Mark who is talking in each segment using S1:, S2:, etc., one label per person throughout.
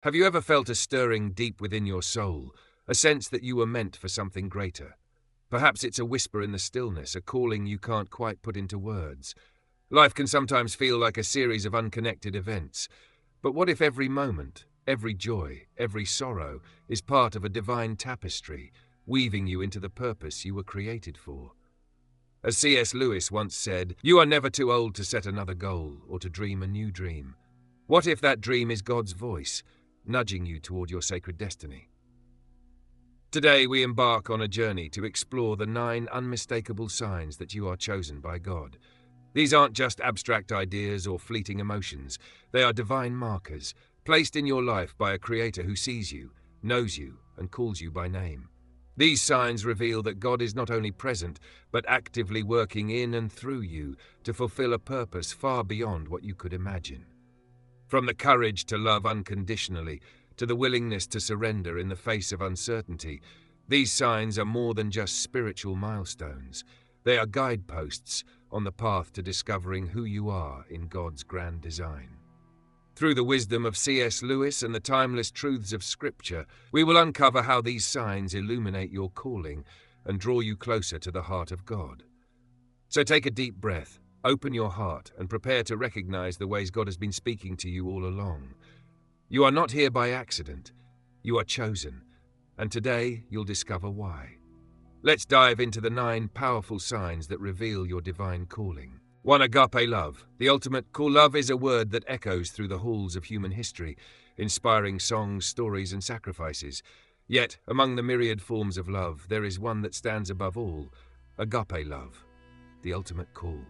S1: Have you ever felt a stirring deep within your soul, a sense that you were meant for something greater? Perhaps it's a whisper in the stillness, a calling you can't quite put into words. Life can sometimes feel like a series of unconnected events, but what if every moment, every joy, every sorrow is part of a divine tapestry, weaving you into the purpose you were created for? As C.S. Lewis once said, "You are never too old to set another goal or to dream a new dream." What if that dream is God's voice, nudging you toward your sacred destiny? Today we embark on a journey to explore the 9 unmistakable signs that you are chosen by God. These aren't just abstract ideas or fleeting emotions. They are divine markers, placed in your life by a creator who sees you, knows you, and calls you by name. These signs reveal that God is not only present, but actively working in and through you to fulfill a purpose far beyond what you could imagine. From the courage to love unconditionally, to the willingness to surrender in the face of uncertainty, these signs are more than just spiritual milestones. They are guideposts on the path to discovering who you are in God's grand design. Through the wisdom of C.S. Lewis and the timeless truths of Scripture, we will uncover how these signs illuminate your calling and draw you closer to the heart of God. So take a deep breath, open your heart, and prepare to recognize the ways God has been speaking to you all along. You are not here by accident. You are chosen, and today you'll discover why. Let's dive into the 9 powerful signs that reveal your divine calling. 1. Agape love. The ultimate call. Love is a word that echoes through the halls of human history, inspiring songs, stories, and sacrifices. Yet, among the myriad forms of love, there is one that stands above all: agape love, the ultimate call.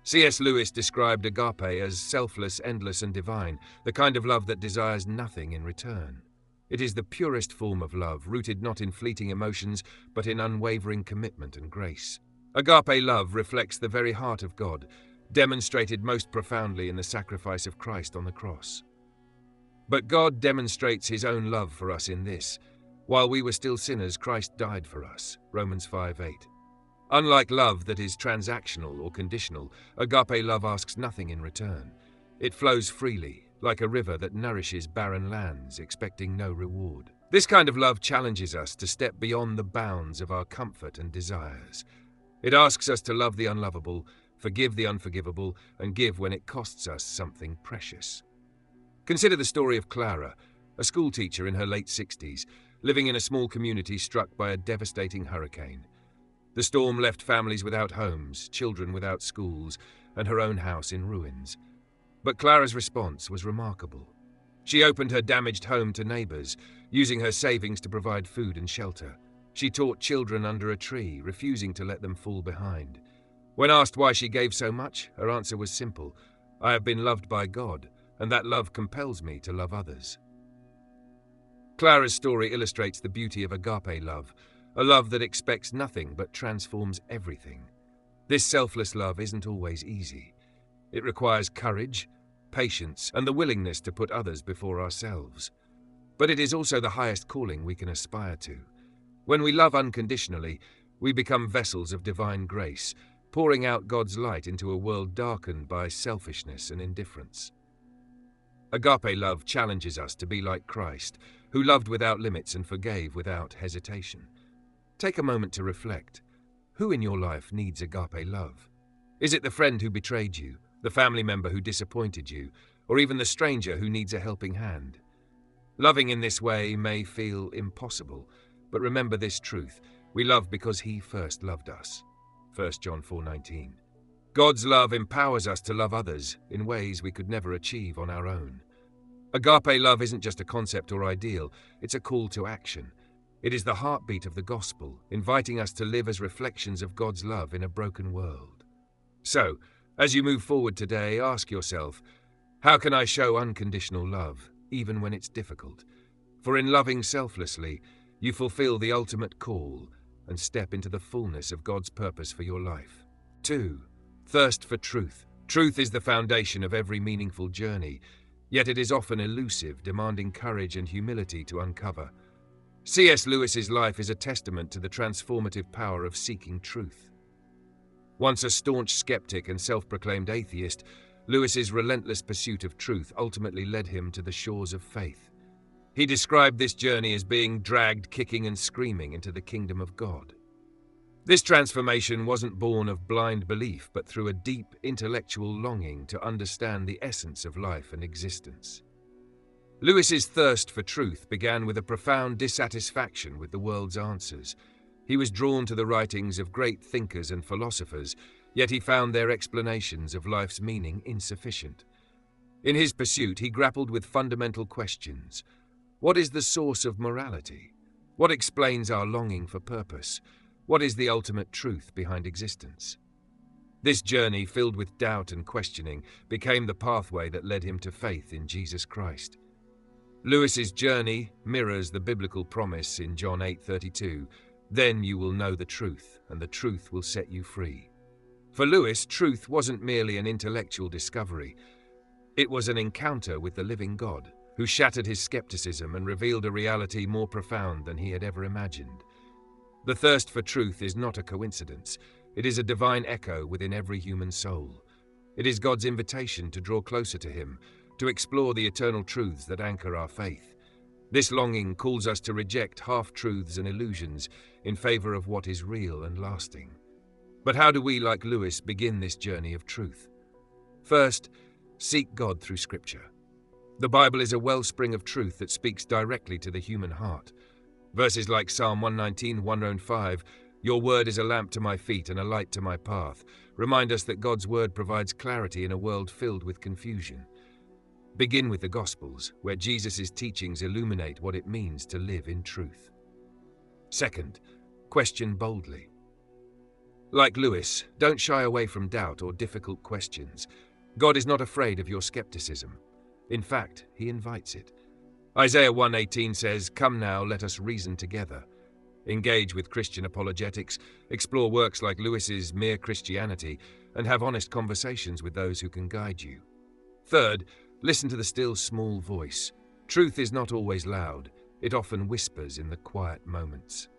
S1: C.S. Lewis described agape as selfless, endless, and divine, the kind of love that desires nothing in return. It is the purest form of love, rooted not in fleeting emotions, but in unwavering commitment and grace. Agape love reflects the very heart of God, demonstrated most profoundly in the sacrifice of Christ on the cross. But God demonstrates his own love for us in this: while we were still sinners, Christ died for us. Romans 5:8. Unlike love that is transactional or conditional, agape love asks nothing in return. It flows freely, like a river that nourishes barren lands, expecting no reward. This kind of love challenges us to step beyond the bounds of our comfort and desires. It asks us to love the unlovable, forgive the unforgivable, and give when it costs us something precious. Consider the story of Clara, a schoolteacher in her late 60s, living in a small community struck by a devastating hurricane. The storm left families without homes, children without schools, and her own house in ruins. But Clara's response was remarkable. She opened her damaged home to neighbors, using her savings to provide food and shelter. She taught children under a tree, refusing to let them fall behind. When asked why she gave so much, her answer was simple: "I have been loved by God, and that love compels me to love others." Clara's story illustrates the beauty of agape love, a love that expects nothing but transforms everything. This selfless love isn't always easy. It requires courage, patience, and the willingness to put others before ourselves. But it is also the highest calling we can aspire to. When we love unconditionally, we become vessels of divine grace, pouring out God's light into a world darkened by selfishness and indifference. Agape love challenges us to be like Christ, who loved without limits and forgave without hesitation. Take a moment to reflect. Who in your life needs agape love? Is it the friend who betrayed you, the family member who disappointed you, or even the stranger who needs a helping hand? Loving in this way may feel impossible, but remember this truth: we love because he first loved us. 1 John 4:19. God's love empowers us to love others in ways we could never achieve on our own. Agape love isn't just a concept or ideal, it's a call to action. It is the heartbeat of the gospel, inviting us to live as reflections of God's love in a broken world. So, as you move forward today, ask yourself, how can I show unconditional love, even when it's difficult? For in loving selflessly, you fulfill the ultimate call and step into the fullness of God's purpose for your life. 2. Thirst for truth. Truth is the foundation of every meaningful journey, yet it is often elusive, demanding courage and humility to uncover. C.S. Lewis's life is a testament to the transformative power of seeking truth. Once a staunch skeptic and self-proclaimed atheist, Lewis's relentless pursuit of truth ultimately led him to the shores of faith. He described this journey as being dragged kicking and screaming into the kingdom of God. This transformation wasn't born of blind belief, but through a deep intellectual longing to understand the essence of life and existence. Lewis's thirst for truth began with a profound dissatisfaction with the world's answers. He was drawn to the writings of great thinkers and philosophers, yet he found their explanations of life's meaning insufficient. In his pursuit, he grappled with fundamental questions. What is the source of morality? What explains our longing for purpose? What is the ultimate truth behind existence? This journey, filled with doubt and questioning, became the pathway that led him to faith in Jesus Christ. Lewis's journey mirrors the biblical promise in John 8:32, "Then you will know the truth, and the truth will set you free." For Lewis, truth wasn't merely an intellectual discovery. It was an encounter with the living God, who shattered his skepticism and revealed a reality more profound than he had ever imagined. The thirst for truth is not a coincidence. It is a divine echo within every human soul. It is God's invitation to draw closer to him, to explore the eternal truths that anchor our faith. This longing calls us to reject half-truths and illusions in favor of what is real and lasting. But how do we, like Lewis, begin this journey of truth? First, seek God through Scripture. The Bible is a wellspring of truth that speaks directly to the human heart. Verses like Psalm 119, 105, "Your word is a lamp to my feet and a light to my path," remind us that God's word provides clarity in a world filled with confusion. Begin with the Gospels, where Jesus' teachings illuminate what it means to live in truth. Second, question boldly. Like Lewis, don't shy away from doubt or difficult questions. God is not afraid of your skepticism. In fact, he invites it. Isaiah 1:18 says, "Come now, let us reason together." Engage with Christian apologetics, explore works like Lewis's Mere Christianity, and have honest conversations with those who can guide you. Third, listen to the still small voice. Truth is not always loud. It often whispers in the quiet moments.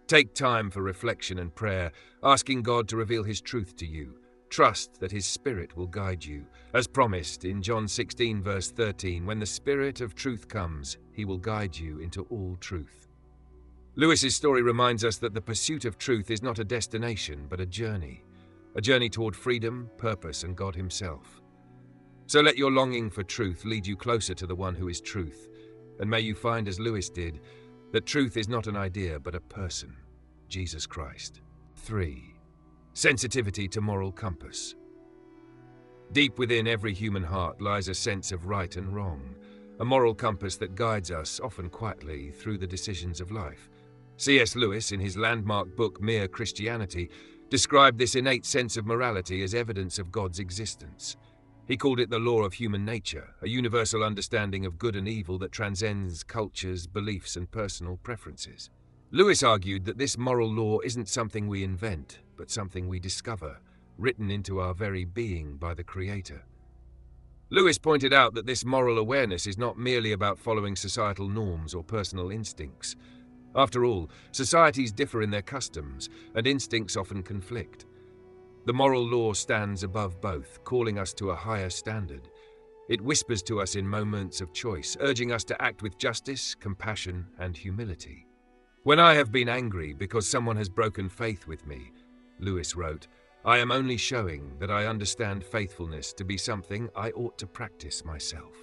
S1: Take time for reflection and prayer, asking God to reveal his truth to you. Trust that his Spirit will guide you. As promised in John 16, verse 13, "When the Spirit of truth comes, he will guide you into all truth." Lewis's story reminds us that the pursuit of truth is not a destination, but a journey toward freedom, purpose, and God himself. So let your longing for truth lead you closer to the one who is truth, and may you find, as Lewis did, that truth is not an idea, but a person, Jesus Christ. 3. Sensitivity to moral compass. Deep within every human heart lies a sense of right and wrong, a moral compass that guides us, often quietly, through the decisions of life. C.S. Lewis, in his landmark book Mere Christianity, described this innate sense of morality as evidence of God's existence. He called it the law of human nature, a universal understanding of good and evil that transcends cultures, beliefs, and personal preferences. Lewis argued that this moral law isn't something we invent, but something we discover, written into our very being by the Creator. Lewis pointed out that this moral awareness is not merely about following societal norms or personal instincts. After all, societies differ in their customs, and instincts often conflict. The moral law stands above both, calling us to a higher standard. It whispers to us in moments of choice, urging us to act with justice, compassion, and humility. "When I have been angry because someone has broken faith with me," Lewis wrote, "I am only showing that I understand faithfulness to be something I ought to practice myself."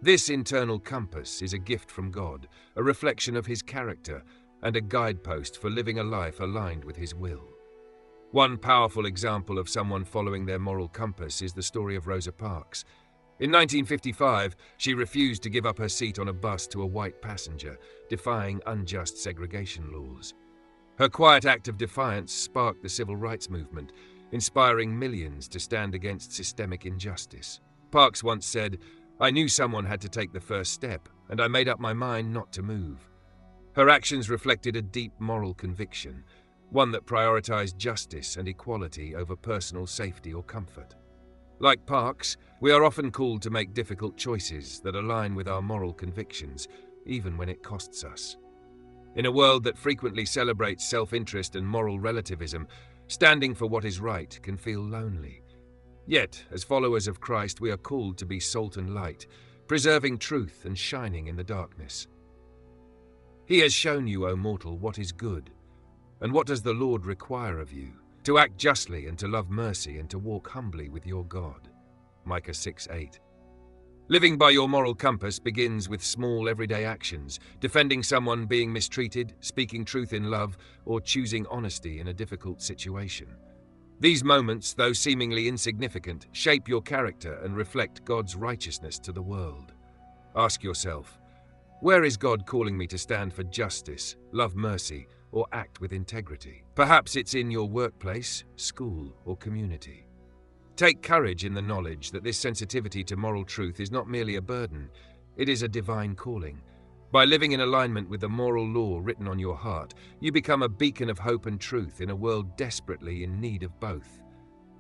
S1: This internal compass is a gift from God, a reflection of his character, and a guidepost for living a life aligned with his will. One powerful example of someone following their moral compass is the story of Rosa Parks. In 1955, she refused to give up her seat on a bus to a white passenger, defying unjust segregation laws. Her quiet act of defiance sparked the civil rights movement, inspiring millions to stand against systemic injustice. Parks once said, "I knew someone had to take the first step, and I made up my mind not to move." Her actions reflected a deep moral conviction, one that prioritized justice and equality over personal safety or comfort. Like Parks, we are often called to make difficult choices that align with our moral convictions, even when it costs us. In a world that frequently celebrates self-interest and moral relativism, standing for what is right can feel lonely. Yet, as followers of Christ, we are called to be salt and light, preserving truth and shining in the darkness. He has shown you, O mortal, what is good. And what does the Lord require of you? To act justly and to love mercy and to walk humbly with your God. Micah 6:8. Living by your moral compass begins with small everyday actions, defending someone being mistreated, speaking truth in love, or choosing honesty in a difficult situation. These moments, though seemingly insignificant, shape your character and reflect God's righteousness to the world. Ask yourself, where is God calling me to stand for justice, love mercy, or act with integrity? Perhaps it's in your workplace, school, or community. Take courage in the knowledge that this sensitivity to moral truth is not merely a burden, it is a divine calling. By living in alignment with the moral law written on your heart, you become a beacon of hope and truth in a world desperately in need of both.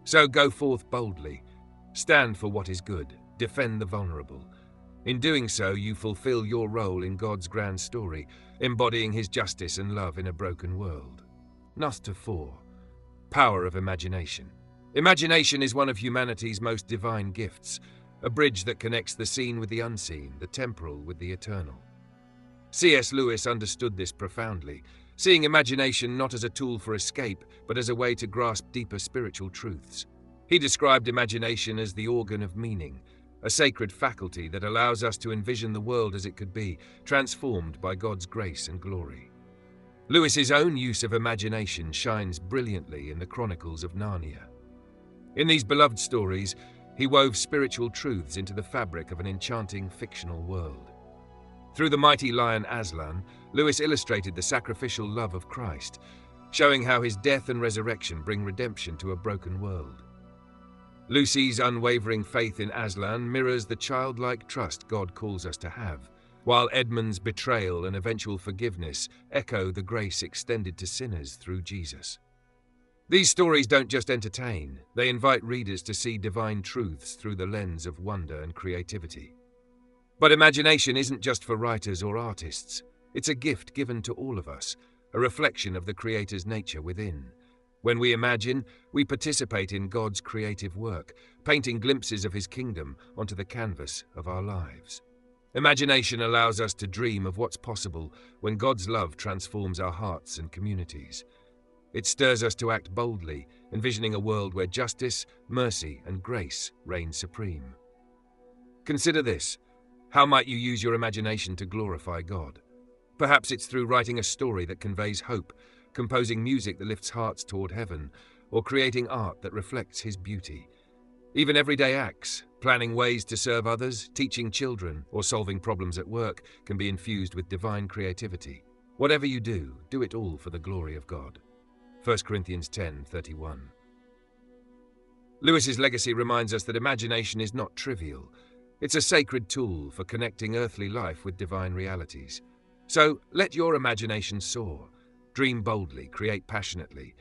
S1: So go forth boldly, stand for what is good, defend the vulnerable. In doing so, you fulfill your role in God's grand story, embodying His justice and love in a broken world. Nuster 4. Power of imagination. Imagination is one of humanity's most divine gifts, a bridge that connects the seen with the unseen, the temporal with the eternal. C.S. Lewis understood this profoundly, seeing imagination not as a tool for escape, but as a way to grasp deeper spiritual truths. He described imagination as the organ of meaning, a sacred faculty that allows us to envision the world as it could be, transformed by God's grace and glory. Lewis's own use of imagination shines brilliantly in the Chronicles of Narnia. In these beloved stories, he wove spiritual truths into the fabric of an enchanting fictional world. Through the mighty lion Aslan, Lewis illustrated the sacrificial love of Christ, showing how his death and resurrection bring redemption to a broken world. Lucy's unwavering faith in Aslan mirrors the childlike trust God calls us to have, while Edmund's betrayal and eventual forgiveness echo the grace extended to sinners through Jesus. These stories don't just entertain, they invite readers to see divine truths through the lens of wonder and creativity. But imagination isn't just for writers or artists. It's a gift given to all of us, a reflection of the Creator's nature within. When we imagine, we participate in God's creative work, painting glimpses of His kingdom onto the canvas of our lives. Imagination allows us to dream of what's possible when God's love transforms our hearts and communities. It stirs us to act boldly, envisioning a world where justice, mercy, and grace reign supreme. Consider this. How might you use your imagination to glorify God? Perhaps it's through writing a story that conveys hope, composing music that lifts hearts toward heaven, or creating art that reflects His beauty. Even everyday acts, planning ways to serve others, teaching children, or solving problems at work can be infused with divine creativity. Whatever you do, do it all for the glory of God. 1 Corinthians 10:31. Lewis's legacy reminds us that imagination is not trivial. It's a sacred tool for connecting earthly life with divine realities. So let your imagination soar. Dream boldly, create passionately.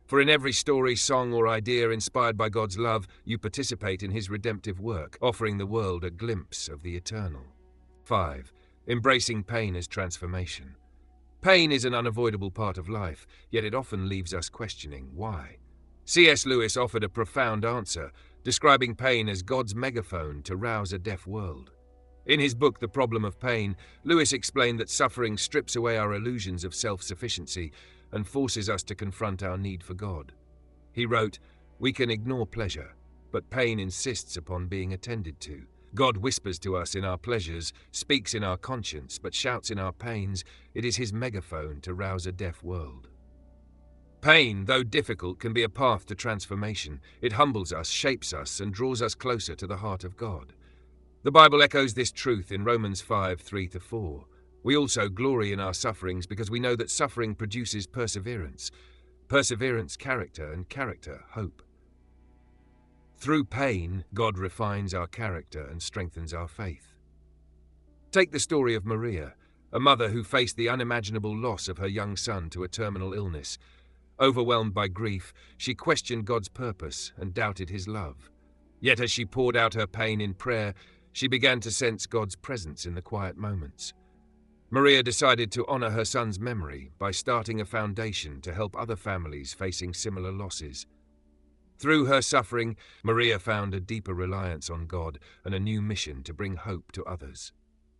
S1: For in every story, song, or idea inspired by God's love, you participate in His redemptive work, offering the world a glimpse of the eternal. 5. Embracing pain as transformation. Pain is an unavoidable part of life, yet it often leaves us questioning why. C.S. Lewis offered a profound answer, describing pain as God's megaphone to rouse a deaf world. In his book, The Problem of Pain, Lewis explained that suffering strips away our illusions of self-sufficiency and forces us to confront our need for God. He wrote, "We can ignore pleasure, but pain insists upon being attended to. God whispers to us in our pleasures, speaks in our conscience, but shouts in our pains. It is His megaphone to rouse a deaf world." Pain, though difficult, can be a path to transformation. It humbles us, shapes us, and draws us closer to the heart of God. The Bible echoes this truth in Romans 5:3-4. We also glory in our sufferings because we know that suffering produces perseverance. Perseverance, character, and character, hope. Through pain, God refines our character and strengthens our faith. Take the story of Maria, a mother who faced the unimaginable loss of her young son to a terminal illness. Overwhelmed by grief, she questioned God's purpose and doubted His love. Yet as she poured out her pain in prayer, she began to sense God's presence in the quiet moments. Maria decided to honor her son's memory by starting a foundation to help other families facing similar losses. Through her suffering, Maria found a deeper reliance on God and a new mission to bring hope to others.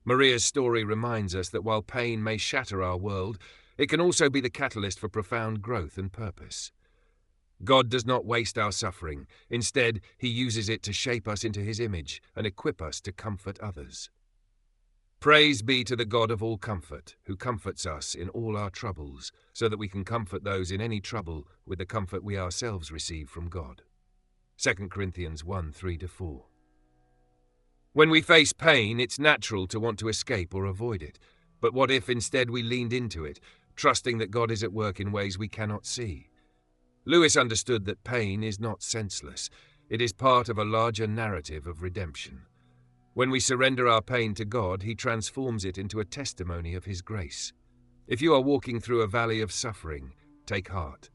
S1: Maria's story reminds us that while pain may shatter our world, it can also be the catalyst for profound growth and purpose. God does not waste our suffering. Instead, he uses it to shape us into his image and equip us to comfort others. Praise be to the God of all comfort, who comforts us in all our troubles, so that we can comfort those in any trouble with the comfort we ourselves receive from God. 2 Corinthians 1:3-4. When we face pain, it's natural to want to escape or avoid it. But what if instead we leaned into it, trusting that God is at work in ways we cannot see? Lewis understood that pain is not senseless. It is part of a larger narrative of redemption. When we surrender our pain to God, he transforms it into a testimony of his grace. If you are walking through a valley of suffering, take heart.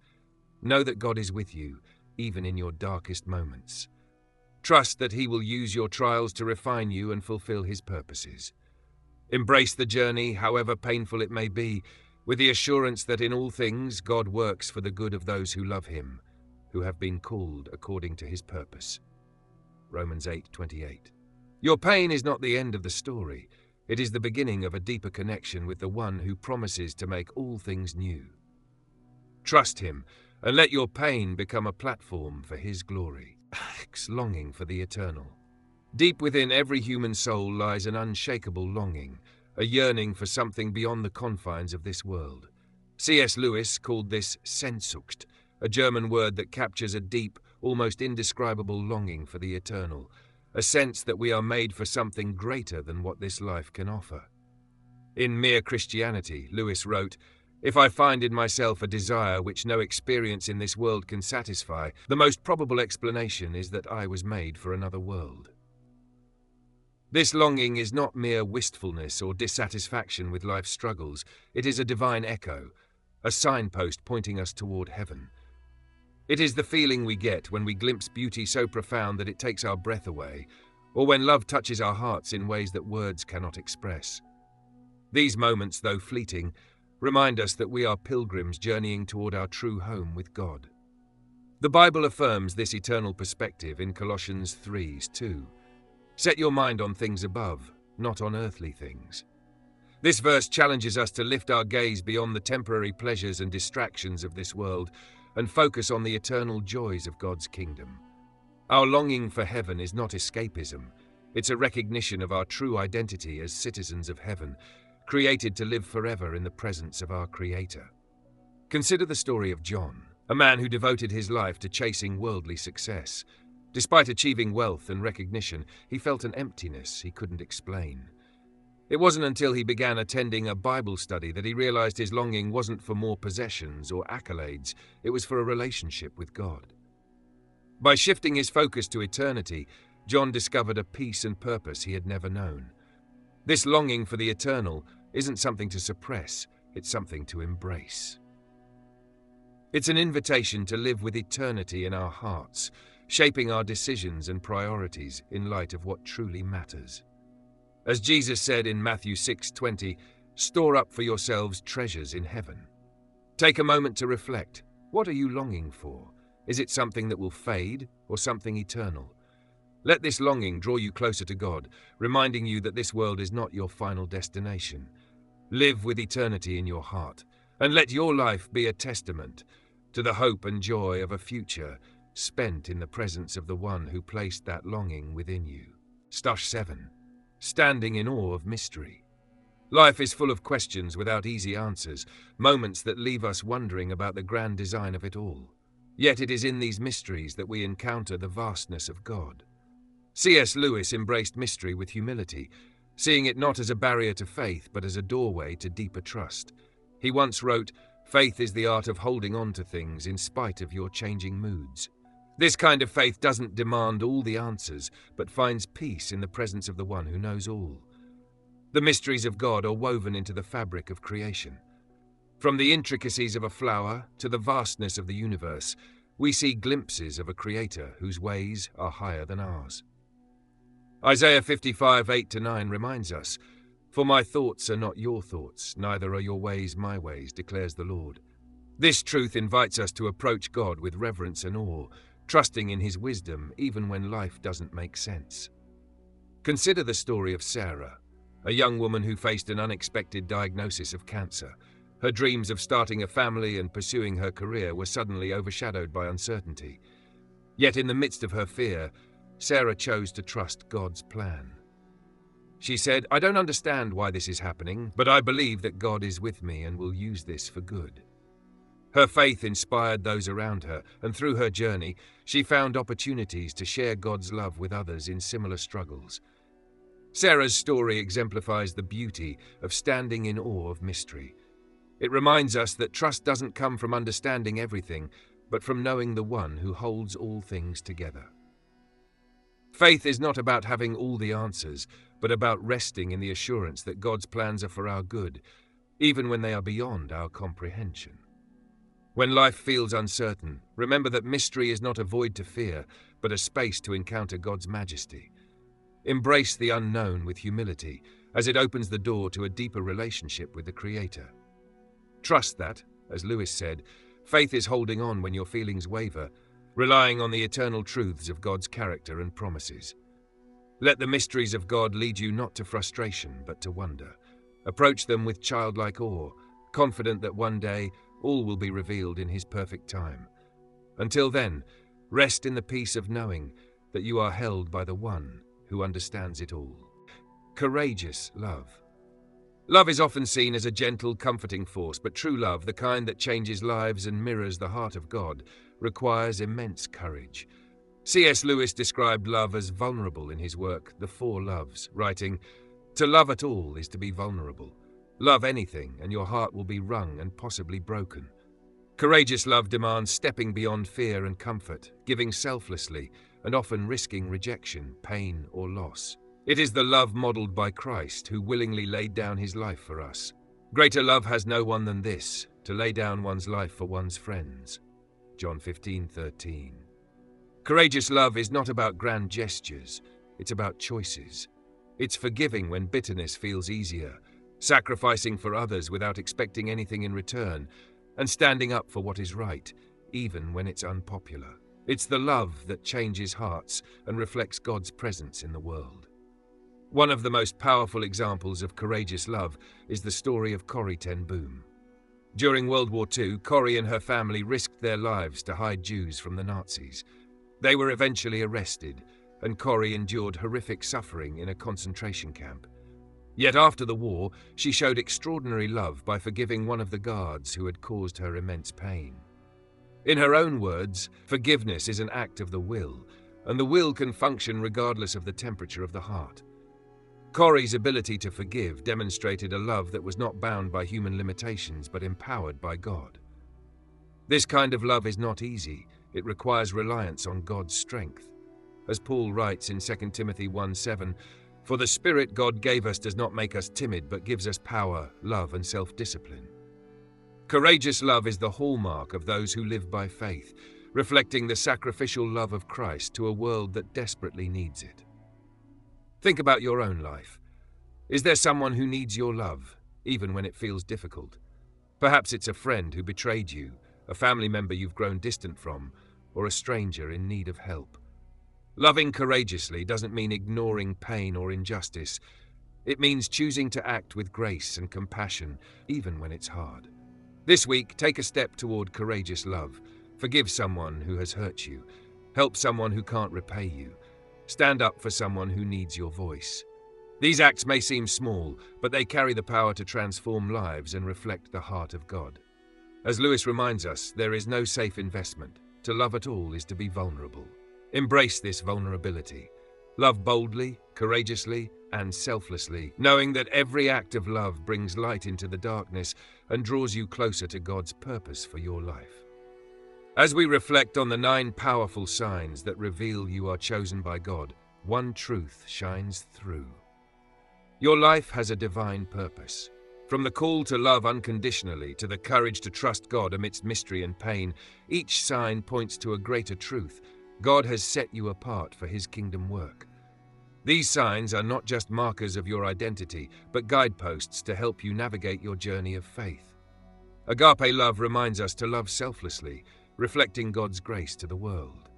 S1: Know that God is with you, even in your darkest moments. Trust that he will use your trials to refine you and fulfill his purposes. Embrace the journey, however painful it may be, with the assurance that in all things God works for the good of those who love him, who have been called according to his purpose. Romans 8:28. Your pain is not the end of the story. It is the beginning of a deeper connection with the one who promises to make all things new. Trust him, and let your pain become a platform for his glory. Longing for the eternal. Deep within every human soul lies an unshakable longing, a yearning for something beyond the confines of this world. C.S. Lewis called this Sehnsucht, a German word that captures a deep, almost indescribable longing for the eternal, a sense that we are made for something greater than what this life can offer. In Mere Christianity, Lewis wrote, "If I find in myself a desire which no experience in this world can satisfy, the most probable explanation is that I was made for another world." This longing is not mere wistfulness or dissatisfaction with life's struggles. It is a divine echo, a signpost pointing us toward heaven. It is the feeling we get when we glimpse beauty so profound that it takes our breath away, or when love touches our hearts in ways that words cannot express. These moments, though fleeting, remind us that we are pilgrims journeying toward our true home with God. The Bible affirms this eternal perspective in Colossians 3:2. Set your mind on things above, not on earthly things. This verse challenges us to lift our gaze beyond the temporary pleasures and distractions of this world and focus on the eternal joys of God's kingdom. Our longing for heaven is not escapism. It's a recognition of our true identity as citizens of heaven, created to live forever in the presence of our Creator. Consider the story of John, a man who devoted his life to chasing worldly success. Despite achieving wealth and recognition, he felt an emptiness he couldn't explain. It wasn't until he began attending a Bible study that he realized his longing wasn't for more possessions or accolades, it was for a relationship with God. By shifting his focus to eternity, John discovered a peace and purpose he had never known. This longing for the eternal isn't something to suppress, it's something to embrace. It's an invitation to live with eternity in our hearts, shaping our decisions and priorities in light of what truly matters. As Jesus said in Matthew 6:20, "Store up for yourselves treasures in heaven." Take a moment to reflect. What are you longing for? Is it something that will fade or something eternal? Let this longing draw you closer to God, reminding you that this world is not your final destination. Live with eternity in your heart, and let your life be a testament to the hope and joy of a future spent in the presence of the one who placed that longing within you. 7. Standing in awe of mystery. Life is full of questions without easy answers, moments that leave us wondering about the grand design of it all. Yet it is in these mysteries that we encounter the vastness of God. C.S. Lewis embraced mystery with humility, seeing it not as a barrier to faith but as a doorway to deeper trust. He once wrote, "Faith is the art of holding on to things in spite of your changing moods." This kind of faith doesn't demand all the answers, but finds peace in the presence of the one who knows all. The mysteries of God are woven into the fabric of creation. From the intricacies of a flower to the vastness of the universe, we see glimpses of a creator whose ways are higher than ours. Isaiah 55:8-9 reminds us, "For my thoughts are not your thoughts, neither are your ways my ways, declares the Lord." This truth invites us to approach God with reverence and awe, trusting in his wisdom even when life doesn't make sense. Consider the story of Sarah, a young woman who faced an unexpected diagnosis of cancer. Her dreams of starting a family and pursuing her career were suddenly overshadowed by uncertainty. Yet in the midst of her fear, Sarah chose to trust God's plan. She said, "I don't understand why this is happening, but I believe that God is with me and will use this for good." Her faith inspired those around her, and through her journey, she found opportunities to share God's love with others in similar struggles. Sarah's story exemplifies the beauty of standing in awe of mystery. It reminds us that trust doesn't come from understanding everything, but from knowing the one who holds all things together. Faith is not about having all the answers, but about resting in the assurance that God's plans are for our good, even when they are beyond our comprehension. When life feels uncertain, remember that mystery is not a void to fear, but a space to encounter God's majesty. Embrace the unknown with humility, as it opens the door to a deeper relationship with the Creator. Trust that, as Lewis said, faith is holding on when your feelings waver, relying on the eternal truths of God's character and promises. Let the mysteries of God lead you not to frustration, but to wonder. Approach them with childlike awe, confident that one day all will be revealed in His perfect time. Until then, rest in the peace of knowing that you are held by the one who understands it all. Courageous love. Love is often seen as a gentle, comforting force, but true love, the kind that changes lives and mirrors the heart of God, requires immense courage. C.S. Lewis described love as vulnerable in his work, The Four Loves, writing, "To love at all is to be vulnerable. Love anything, and your heart will be wrung and possibly broken." Courageous love demands stepping beyond fear and comfort, giving selflessly, and often risking rejection, pain, or loss. It is the love modeled by Christ, who willingly laid down his life for us. Greater love has no one than this, to lay down one's life for one's friends. John 15:13. Courageous love is not about grand gestures, it's about choices. It's forgiving when bitterness feels easier, sacrificing for others without expecting anything in return, and standing up for what is right, even when it's unpopular. It's the love that changes hearts and reflects God's presence in the world. One of the most powerful examples of courageous love is the story of Corrie ten Boom. During World War II, Corrie and her family risked their lives to hide Jews from the Nazis. They were eventually arrested, and Corrie endured horrific suffering in a concentration camp. Yet after the war, she showed extraordinary love by forgiving one of the guards who had caused her immense pain. In her own words, forgiveness is an act of the will, and the will can function regardless of the temperature of the heart. Corrie's ability to forgive demonstrated a love that was not bound by human limitations but empowered by God. This kind of love is not easy. It requires reliance on God's strength. As Paul writes in 2 Timothy 1:7, "For the Spirit God gave us does not make us timid, but gives us power, love, and self-discipline." Courageous love is the hallmark of those who live by faith, reflecting the sacrificial love of Christ to a world that desperately needs it. Think about your own life. Is there someone who needs your love, even when it feels difficult? Perhaps it's a friend who betrayed you, a family member you've grown distant from, or a stranger in need of help. Loving courageously doesn't mean ignoring pain or injustice. It means choosing to act with grace and compassion, even when it's hard. This week, take a step toward courageous love. Forgive someone who has hurt you. Help someone who can't repay you. Stand up for someone who needs your voice. These acts may seem small, but they carry the power to transform lives and reflect the heart of God. As Lewis reminds us, there is no safe investment. To love at all is to be vulnerable. Embrace this vulnerability. Love boldly, courageously, and selflessly, knowing that every act of love brings light into the darkness and draws you closer to God's purpose for your life. As we reflect on the 9 powerful signs that reveal you are chosen by God, one truth shines through. Your life has a divine purpose. From the call to love unconditionally to the courage to trust God amidst mystery and pain, each sign points to a greater truth. God has set you apart for His kingdom work. These signs are not just markers of your identity, but guideposts to help you navigate your journey of faith. Agape love reminds us to love selflessly, reflecting God's grace to the world.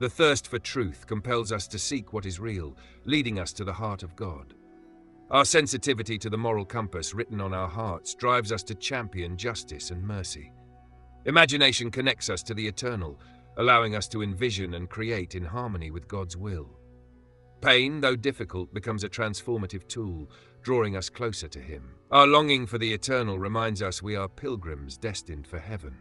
S1: The thirst for truth compels us to seek what is real, leading us to the heart of God. Our sensitivity to the moral compass written on our hearts drives us to champion justice and mercy. Imagination connects us to the eternal, allowing us to envision and create in harmony with God's will. Pain, though difficult, becomes a transformative tool, drawing us closer to Him. Our longing for the eternal reminds us we are pilgrims destined for heaven.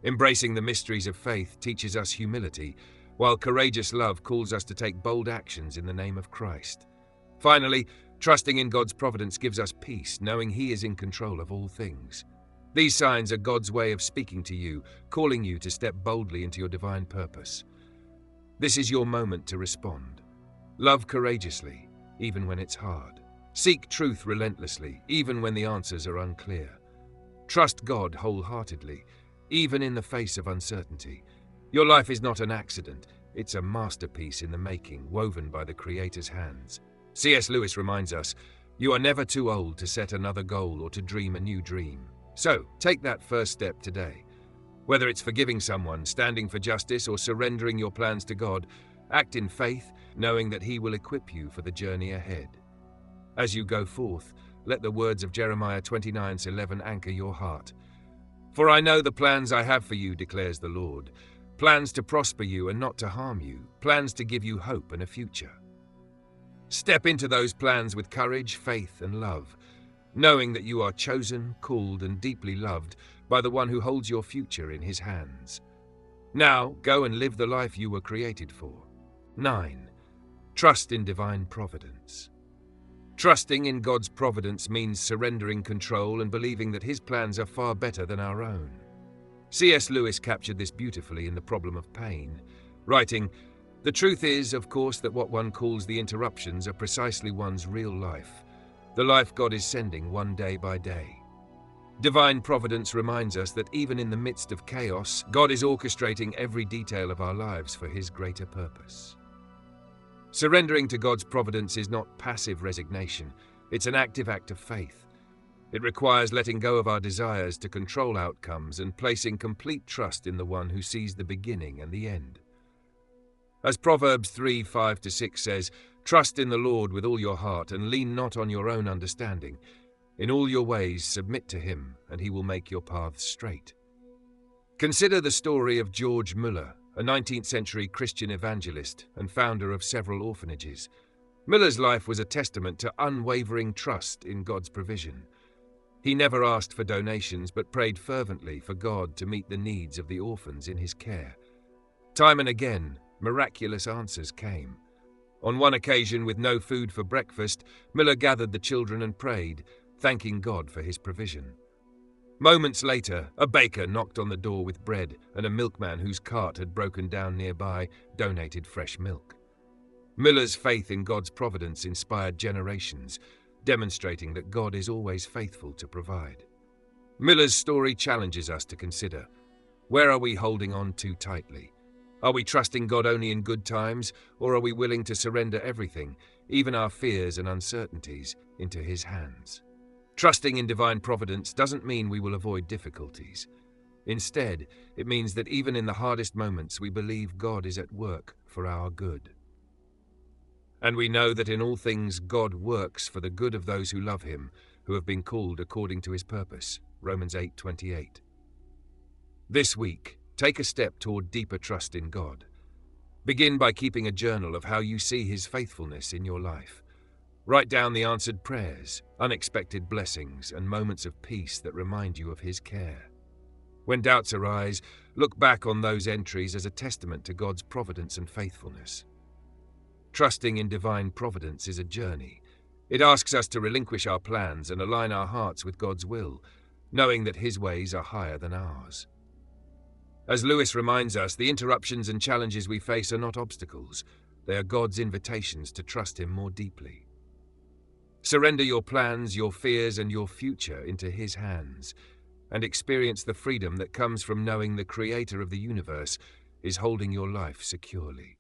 S1: Embracing the mysteries of faith teaches us humility, while courageous love calls us to take bold actions in the name of Christ. Finally, trusting in God's providence gives us peace, knowing He is in control of all things. These signs are God's way of speaking to you, calling you to step boldly into your divine purpose. This is your moment to respond. Love courageously, even when it's hard. Seek truth relentlessly, even when the answers are unclear. Trust God wholeheartedly, even in the face of uncertainty. Your life is not an accident, it's a masterpiece in the making, woven by the Creator's hands. C.S. Lewis reminds us, you are never too old to set another goal or to dream a new dream. So, take that first step today. Whether it's forgiving someone, standing for justice, or surrendering your plans to God, act in faith, knowing that He will equip you for the journey ahead. As you go forth, let the words of Jeremiah 29:11 anchor your heart. For I know the plans I have for you, declares the Lord, plans to prosper you and not to harm you, plans to give you hope and a future. Step into those plans with courage, faith, and love, knowing that you are chosen, called, and deeply loved by the one who holds your future in His hands. Now, go and live the life you were created for. 9. Trust in divine providence. Trusting in God's providence means surrendering control and believing that His plans are far better than our own. C.S. Lewis captured this beautifully in The Problem of Pain, writing, "The truth is, of course, that what one calls the interruptions are precisely one's real life, the life God is sending one day by day. Divine providence reminds us that even in the midst of chaos, God is orchestrating every detail of our lives for His greater purpose." Surrendering to God's providence is not passive resignation, it's an active act of faith. It requires letting go of our desires to control outcomes and placing complete trust in the one who sees the beginning and the end. As Proverbs 3:5-6 says, "Trust in the Lord with all your heart and lean not on your own understanding. In all your ways submit to Him, and He will make your paths straight." Consider the story of George Muller, a 19th century Christian evangelist and founder of several orphanages. Miller's life was a testament to unwavering trust in God's provision. He never asked for donations but prayed fervently for God to meet the needs of the orphans in his care. Time and again, miraculous answers came. On one occasion, with no food for breakfast, Miller gathered the children and prayed, thanking God for His provision. Moments later, a baker knocked on the door with bread, and a milkman whose cart had broken down nearby donated fresh milk. Miller's faith in God's providence inspired generations, demonstrating that God is always faithful to provide. Miller's story challenges us to consider, where are we holding on too tightly? Are we trusting God only in good times, or are we willing to surrender everything, even our fears and uncertainties, into His hands? Trusting in divine providence doesn't mean we will avoid difficulties. Instead, it means that even in the hardest moments we believe God is at work for our good. And we know that in all things God works for the good of those who love Him, who have been called according to His purpose. Romans 8:28. This week, take a step toward deeper trust in God. Begin by keeping a journal of how you see His faithfulness in your life. Write down the answered prayers, unexpected blessings, and moments of peace that remind you of His care. When doubts arise, look back on those entries as a testament to God's providence and faithfulness. Trusting in divine providence is a journey. It asks us to relinquish our plans and align our hearts with God's will, knowing that His ways are higher than ours. As Lewis reminds us, the interruptions and challenges we face are not obstacles. They are God's invitations to trust Him more deeply. Surrender your plans, your fears, and your future into His hands, and experience the freedom that comes from knowing the Creator of the universe is holding your life securely.